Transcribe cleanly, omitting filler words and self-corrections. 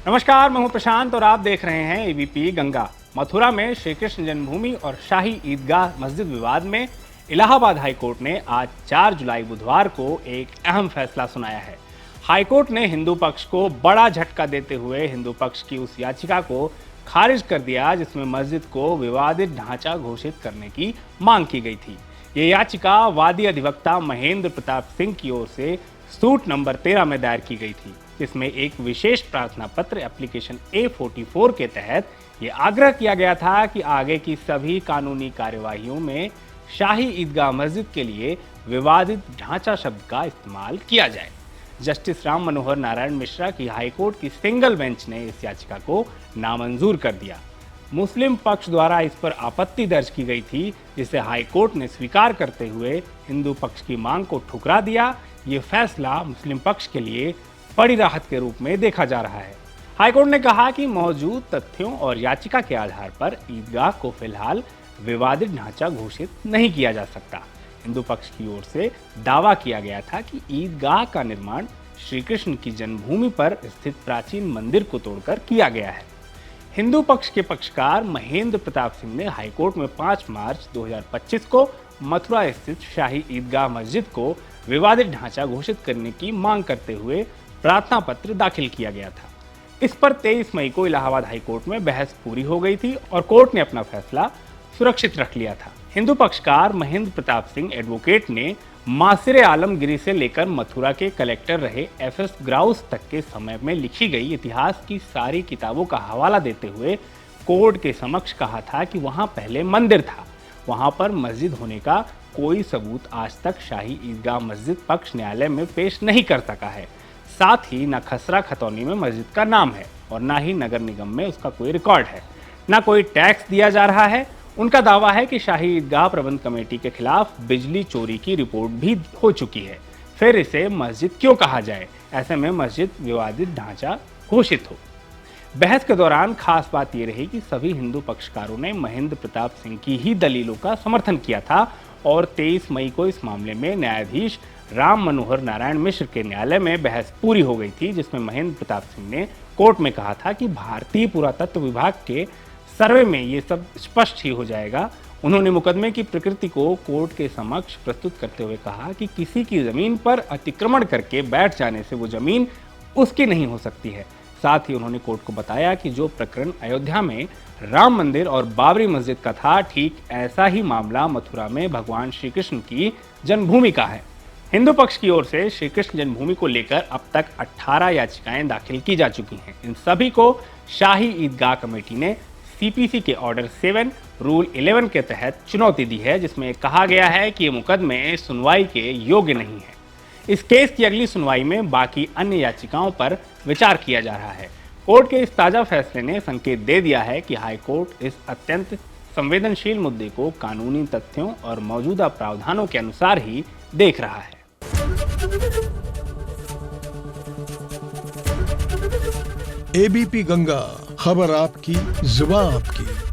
नमस्कार, मैं हूं प्रशांत और आप देख रहे हैं एबीपी गंगा। मथुरा में श्री कृष्ण जन्मभूमि और शाही ईदगाह मस्जिद विवाद में इलाहाबाद हाईकोर्ट ने आज 4 जुलाई बुधवार को एक अहम फैसला सुनाया है। हाईकोर्ट ने हिंदू पक्ष को बड़ा झटका देते हुए हिंदू पक्ष की उस याचिका को खारिज कर दिया जिसमें मस्जिद को विवादित ढांचा घोषित करने की मांग की गई थी। ये याचिका वादी अधिवक्ता महेंद्र प्रताप सिंह की ओर से सूट नंबर 13 में दायर की गई थी, जिसमें एक विशेष प्रार्थना पत्र एप्लीकेशन A44 के तहत ये आग्रह किया गया था कि आगे की सभी कानूनी कार्यवाहियों में शाही ईदगाह मस्जिद के लिए विवादित ढांचा शब्द का इस्तेमाल किया जाए। जस्टिस राम मनोहर नारायण मिश्रा की हाईकोर्ट की सिंगल बेंच ने इस याचिका को नामंजूर कर दिया। मुस्लिम पक्ष द्वारा इस पर आपत्ति दर्ज की गई थी, जिसे हाईकोर्ट ने स्वीकार करते हुए हिंदू पक्ष की मांग को ठुकरा दिया। ये फैसला मुस्लिम पक्ष के लिए बड़ी राहत के रूप में देखा जा रहा है। हाईकोर्ट ने कहा कि मौजूद तथ्यों और याचिका के आधार पर ईदगाह को फिलहाल विवादित ढांचा घोषित नहीं किया जा सकता। हिंदू पक्ष की ओर से दावा किया गया था कि ईदगाह का निर्माण श्री कृष्ण की जन्मभूमि पर स्थित प्राचीन मंदिर को तोड़कर किया गया है। हिंदू पक्ष के पक्षकार महेंद्र प्रताप सिंह ने हाईकोर्ट में 5 मार्च 2025 को मथुरा स्थित शाही ईदगाह मस्जिद को विवादित ढांचा घोषित करने की मांग करते हुए प्रार्थना पत्र दाखिल किया गया था। इस पर 23 मई को इलाहाबाद हाईकोर्ट में बहस पूरी हो गई थी और कोर्ट ने अपना फैसला सुरक्षित रख लिया था। हिंदू पक्षकार महेंद्र प्रताप सिंह एडवोकेट ने मासिर आलमगिरी से लेकर मथुरा के कलेक्टर रहे FS ग्राउस तक के समय में लिखी गई इतिहास की सारी किताबों का हवाला देते हुए कोर्ट के समक्ष कहा था कि वहां पहले मंदिर था, वहां पर मस्जिद होने का कोई सबूत आज तक शाही ईदगाह मस्जिद पक्ष न्यायालय में पेश नहीं कर सका है। साथ ही न खसरा खतौनी में मस्जिद का नाम है और न ही नगर निगम में उसका कोई रिकॉर्ड है, न कोई टैक्स दिया जा रहा है। उनका दावा है कि शाही ईदगाह प्रबंध कमेटी के खिलाफ बिजली चोरी की रिपोर्ट भी हो चुकी है। फिर इसे मस्जिद क्यों कहा जाए? ऐसे में मस्जिद विवादित ढांचा घोषित हो। बहस के दौरान खास बात यह रही कि सभी हिंदू पक्षकारों ने महेंद्र प्रताप सिंह की ही दलीलों का समर्थन किया था और 23 मई को इस मामले में न्यायाधीश राम मनोहर नारायण मिश्र के न्यायालय में बहस पूरी हो गई थी, जिसमें महेंद्र प्रताप सिंह ने कोर्ट में कहा था कि भारतीय पुरातत्व विभाग के सर्वे में ये सब स्पष्ट ही हो जाएगा। उन्होंने मुकदमे की प्रकृति को कोर्ट के समक्ष प्रस्तुत करते हुए कहा कि किसी की जमीन पर अतिक्रमण करके बैठ जाने से वो जमीन उसकी नहीं हो सकती है। साथ ही उन्होंने कोर्ट को बताया कि जो प्रकरण अयोध्या में राम मंदिर और बाबरी मस्जिद का था, ठीक ऐसा ही मामला मथुरा में भगवान श्री कृष्ण की जन्मभूमि का है। हिंदू पक्ष की ओर से श्री कृष्ण जन्मभूमि को लेकर अब तक 18 याचिकाएं दाखिल की जा चुकी हैं। इन सभी को शाही ईदगाह कमेटी ने CPC के ऑर्डर 7 रूल 11 के तहत चुनौती दी है, जिसमें कहा गया है कि ये मुकदमे सुनवाई के योग्य नहीं है। इस केस की अगली सुनवाई में बाकी अन्य याचिकाओं पर विचार किया जा रहा है। कोर्ट के इस ताज़ा फैसले ने संकेत दे दिया है कि हाईकोर्ट इस अत्यंत संवेदनशील मुद्दे को कानूनी तथ्यों और मौजूदा प्रावधानों के अनुसार ही देख रहा है। ABP गंगा, खबर आपकी, जुबान आपकी।